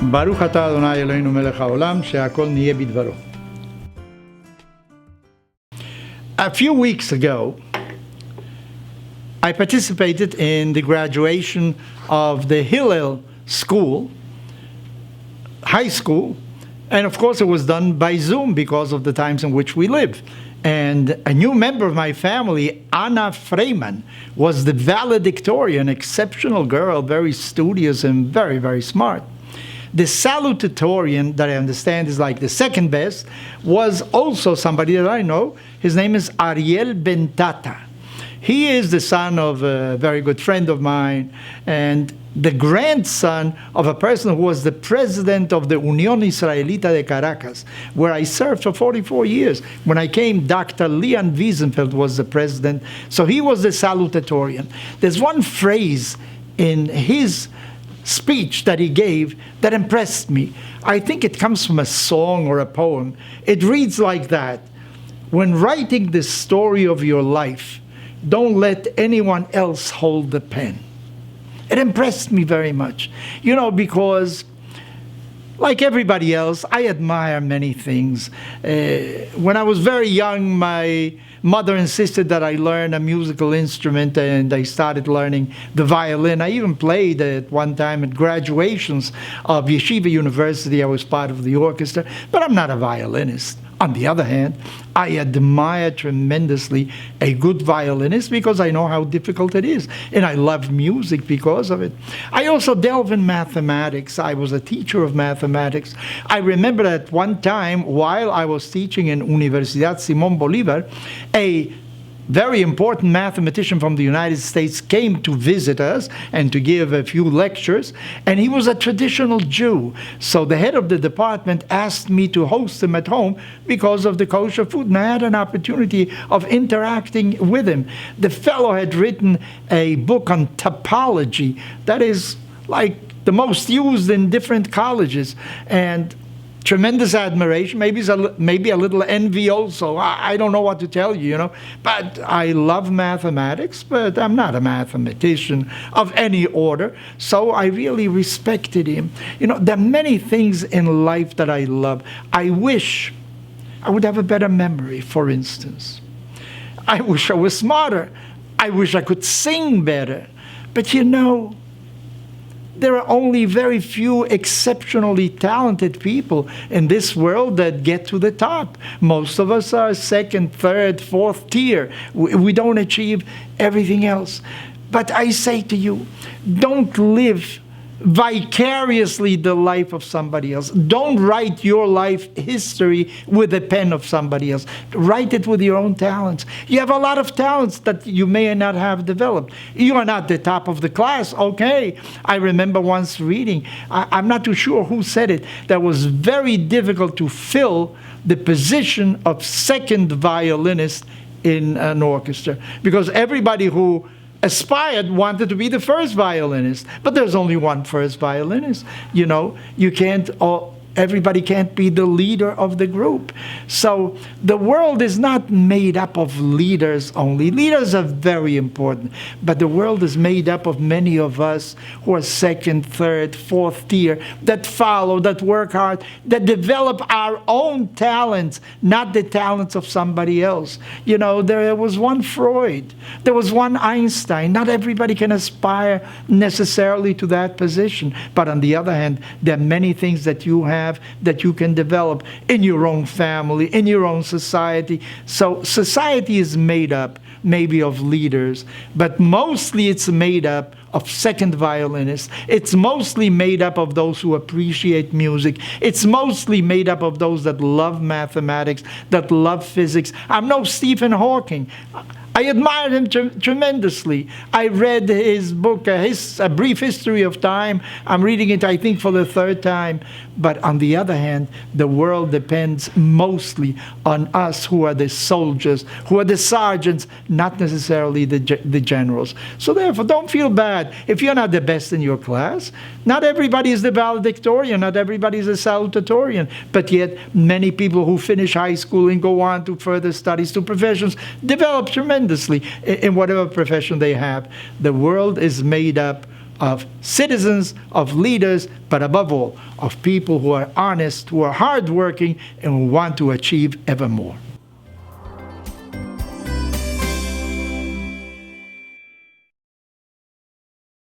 ברוך אתה אדוני אלוהינו מלך העולם, שהכל נהיה בדברו. A few weeks ago, I participated in the graduation of the Hillel School, high school, and of course it was done by Zoom because of the times in which we live. And a new member of my family, Anna Freeman, was the valedictorian, exceptional girl, very studious and very, very smart. The salutatorian, that I understand is like the second best, was also somebody that I know. His name is Ariel Bentata. He is the son of a very good friend of mine and the grandson of a person who was the president of the Unión Israelita de Caracas, where I served for 44 years. When I came, Dr. Leon Wiesenfeld was the president, so he was the salutatorian. There's one phrase in his speech that he gave that impressed me. I think it comes from a song or a poem. It reads like that: when writing the story of your life, don't let anyone else hold the pen. It impressed me very much, because like everybody else, I admire many things. When I was very young, my mother insisted that I learn a musical instrument, and I started learning the violin. I even played at one time at graduations of Yeshiva University. I was part of the orchestra, but I'm not a violinist. On the other hand, I admire tremendously a good violinist because I know how difficult it is. And I love music because of it. I also delve in mathematics. I was a teacher of mathematics. I remember at one time, while I was teaching in Universidad Simón Bolívar, a very important mathematician from the United States came to visit us and to give a few lectures, and he was a traditional Jew. So the head of the department asked me to host him at home because of the kosher food, and I had an opportunity of interacting with him. The fellow had written a book on topology that is like the most used in different colleges, and tremendous admiration, maybe a little envy also. I don't know what to tell you, But I love mathematics, but I'm not a mathematician of any order. So I really respected him. There are many things in life that I love. I wish I would have a better memory, for instance. I wish I was smarter. I wish I could sing better. But there are only very few exceptionally talented people in this world that get to the top. Most of us are second, third, fourth tier. We don't achieve everything else. But I say to you, don't live vicariously the life of somebody else. Don't write your life history with the pen of somebody else. Write it with your own talents. You have a lot of talents that you may not have developed. You are not the top of the class, okay. I remember once reading, I'm not too sure who said it, that was very difficult to fill the position of second violinist in an orchestra, because everybody who aspired wanted to be the first violinist, but there's only one first violinist. You can't. Everybody can't be the leader of the group. So the world is not made up of leaders only. Leaders are very important, but the world is made up of many of us who are second, third, fourth tier, that follow, that work hard, that develop our own talents, not the talents of somebody else. There was one Freud, there was one Einstein. Not everybody can aspire necessarily to that position, but on the other hand, there are many things that you have that you can develop in your own family, in your own society. So society is made up maybe of leaders, but mostly it's made up of second violinists. It's mostly made up of those who appreciate music. It's mostly made up of those that love mathematics, that love physics. I'm no Stephen Hawking. I admired him tremendously. I read his book, A Brief History of Time. I'm reading it, I think, for the third time. But on the other hand, the world depends mostly on us who are the soldiers, who are the sergeants, not necessarily the generals. So therefore, don't feel bad if you're not the best in your class. Not everybody is the valedictorian, not everybody is a salutatorian. But yet, many people who finish high school and go on to further studies, to professions, develop tremendously in whatever profession they have. The world is made up of citizens, of leaders, but above all, of people who are honest, who are hardworking, and who want to achieve ever more.